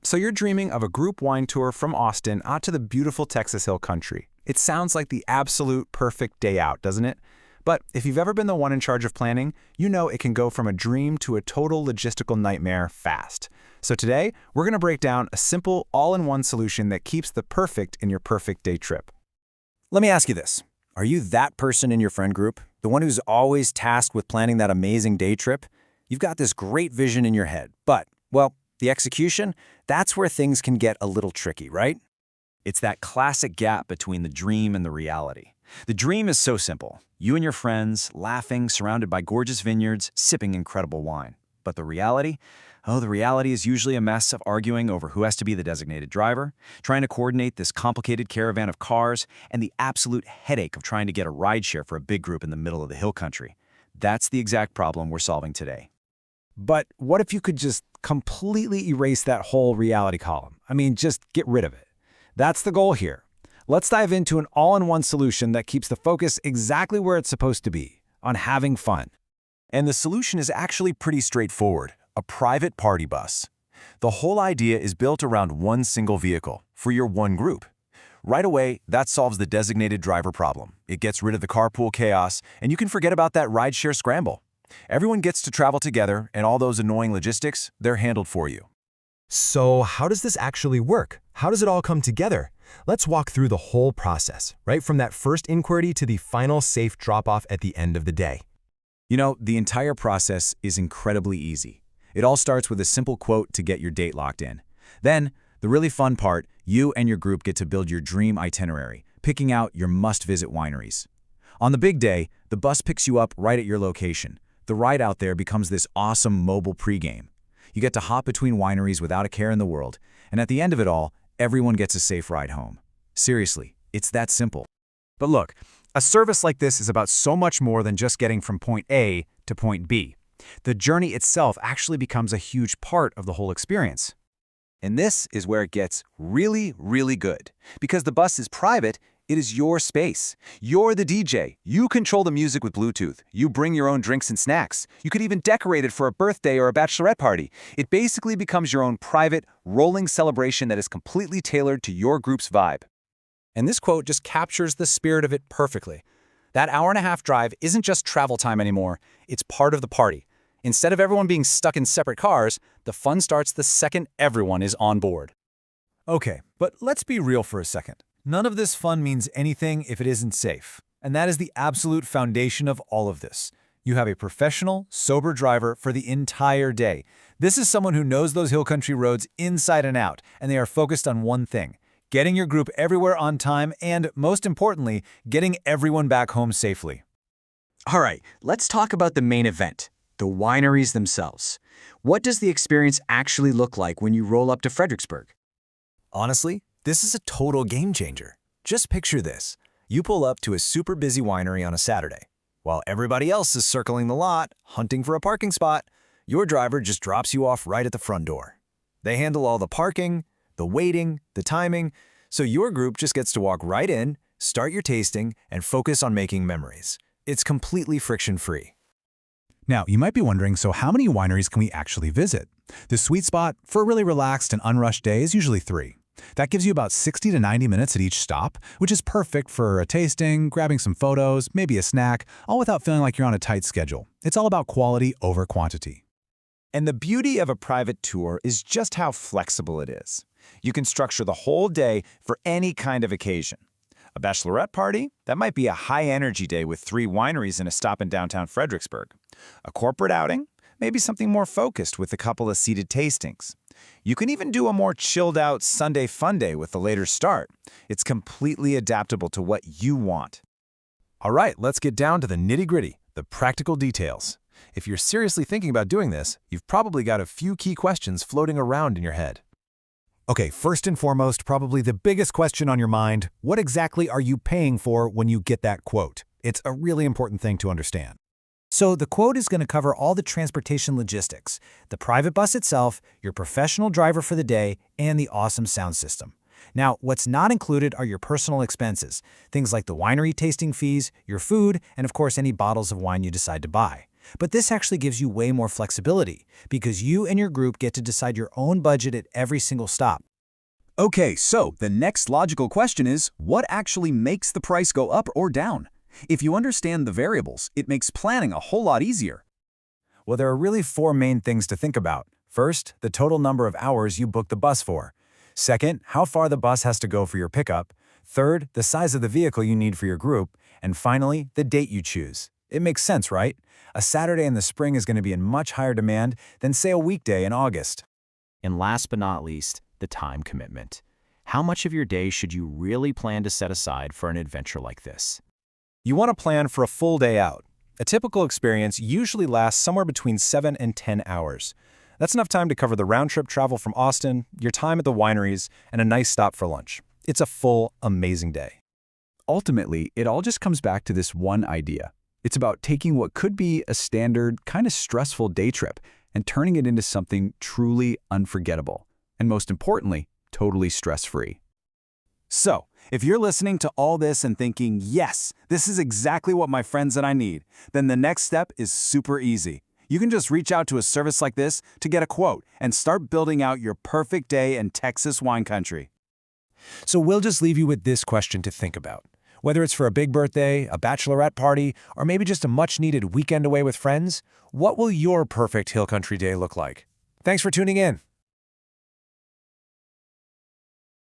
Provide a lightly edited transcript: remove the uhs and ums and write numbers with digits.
So you're dreaming of a group wine tour from Austin out to the beautiful Texas Hill Country. It sounds like the absolute perfect day out, doesn't it? But if you've ever been the one in charge of planning, you know it can go from a dream to a total logistical nightmare fast. So today, we're going to break down a simple, all-in-one solution that keeps the perfect in your perfect day trip. Let me ask you this. Are you that person in your friend group? The one who's always tasked with planning that amazing day trip? You've got this great vision in your head, but, well, the execution? That's where things can get a little tricky, right? It's that classic gap between the dream and the reality. The dream is so simple. You and your friends, laughing, surrounded by gorgeous vineyards, sipping incredible wine. But the reality? Oh, the reality is usually a mess of arguing over who has to be the designated driver, trying to coordinate this complicated caravan of cars, and the absolute headache of trying to get a rideshare for a big group in the middle of the hill country. That's the exact problem we're solving today. But what if you could just completely erase that whole reality column? I mean, just get rid of it. That's the goal here. Let's dive into an all-in-one solution that keeps the focus exactly where it's supposed to be, on having fun. And the solution is actually pretty straightforward, a private party bus. The whole idea is built around one single vehicle for your one group. Right away, that solves the designated driver problem. It gets rid of the carpool chaos, and you can forget about that rideshare scramble. Everyone gets to travel together, and all those annoying logistics, they're handled for you. So how does this actually work? How does it all come together? Let's walk through the whole process, right from that first inquiry to the final safe drop-off at the end of the day. You know, the entire process is incredibly easy. It all starts with a simple quote to get your date locked in. Then, the really fun part, you and your group get to build your dream itinerary, picking out your must-visit wineries. On the big day, the bus picks you up right at your location. The ride out there becomes this awesome mobile pregame. You get to hop between wineries without a care in the world, and at the end of it all, everyone gets a safe ride home. Seriously, it's that simple. But look, a service like this is about so much more than just getting from point A to point B. The journey itself actually becomes a huge part of the whole experience. And this is where it gets really, really good. Because the bus is private, it is your space. You're the DJ. You control the music with Bluetooth. You bring your own drinks and snacks. You could even decorate it for a birthday or a bachelorette party. It basically becomes your own private, rolling celebration that is completely tailored to your group's vibe. And this quote just captures the spirit of it perfectly. That hour-and-a-half drive isn't just travel time anymore, it's part of the party. Instead of everyone being stuck in separate cars, the fun starts the second everyone is on board. Okay, but let's be real for a second. None of this fun means anything if it isn't safe. And that is the absolute foundation of all of this. You have a professional, sober driver for the entire day. This is someone who knows those hill country roads inside and out, and they are focused on one thing: getting your group everywhere on time and, most importantly, getting everyone back home safely. All right, let's talk about the main event, the wineries themselves. What does the experience actually look like when you roll up to Fredericksburg? Honestly, this is a total game changer. Just picture this. You pull up to a super busy winery on a Saturday. While everybody else is circling the lot, hunting for a parking spot, your driver just drops you off right at the front door. They handle all the parking, the waiting, the timing, so your group just gets to walk right in, start your tasting, and focus on making memories. It's completely friction-free. Now, you might be wondering, so how many wineries can we actually visit? The sweet spot for a really relaxed and unrushed day is usually 3. That gives you about 60 to 90 minutes at each stop, which is perfect for a tasting, grabbing some photos, maybe a snack, all without feeling like you're on a tight schedule. It's all about quality over quantity. And the beauty of a private tour is just how flexible it is. You can structure the whole day for any kind of occasion. A bachelorette party? That might be a high-energy day with 3 wineries and a stop in downtown Fredericksburg. A corporate outing? Maybe something more focused with a couple of seated tastings. You can even do a more chilled-out Sunday fun day with a later start. It's completely adaptable to what you want. All right, let's get down to the nitty-gritty, the practical details. If you're seriously thinking about doing this, you've probably got a few key questions floating around in your head. Okay, first and foremost, probably the biggest question on your mind, what exactly are you paying for when you get that quote? It's a really important thing to understand. So the quote is going to cover all the transportation logistics, the private bus itself, your professional driver for the day, and the awesome sound system. Now, what's not included are your personal expenses, things like the winery tasting fees, your food, and of course any bottles of wine you decide to buy. But this actually gives you way more flexibility because you and your group get to decide your own budget at every single stop. Okay, so the next logical question is, what actually makes the price go up or down? If you understand the variables, it makes planning a whole lot easier. Well, there are really 4 main things to think about. First, the total number of hours you book the bus for. Second, how far the bus has to go for your pickup. Third, the size of the vehicle you need for your group. And finally, the date you choose. It makes sense, right? A Saturday in the spring is going to be in much higher demand than, say, a weekday in August. And last but not least, the time commitment. How much of your day should you really plan to set aside for an adventure like this? You want to plan for a full day out. A typical experience usually lasts somewhere between 7 and 10 hours. That's enough time to cover the round-trip travel from Austin, your time at the wineries, and a nice stop for lunch. It's a full, amazing day. Ultimately, it all just comes back to this one idea. It's about taking what could be a standard, kind of stressful day trip and turning it into something truly unforgettable. And most importantly, totally stress-free. So, if you're listening to all this and thinking, yes, this is exactly what my friends and I need, then the next step is super easy. You can just reach out to a service like this to get a quote and start building out your perfect day in Texas wine country. So we'll just leave you with this question to think about. Whether it's for a big birthday, a bachelorette party, or maybe just a much-needed weekend away with friends, what will your perfect hill country day look like? Thanks for tuning in.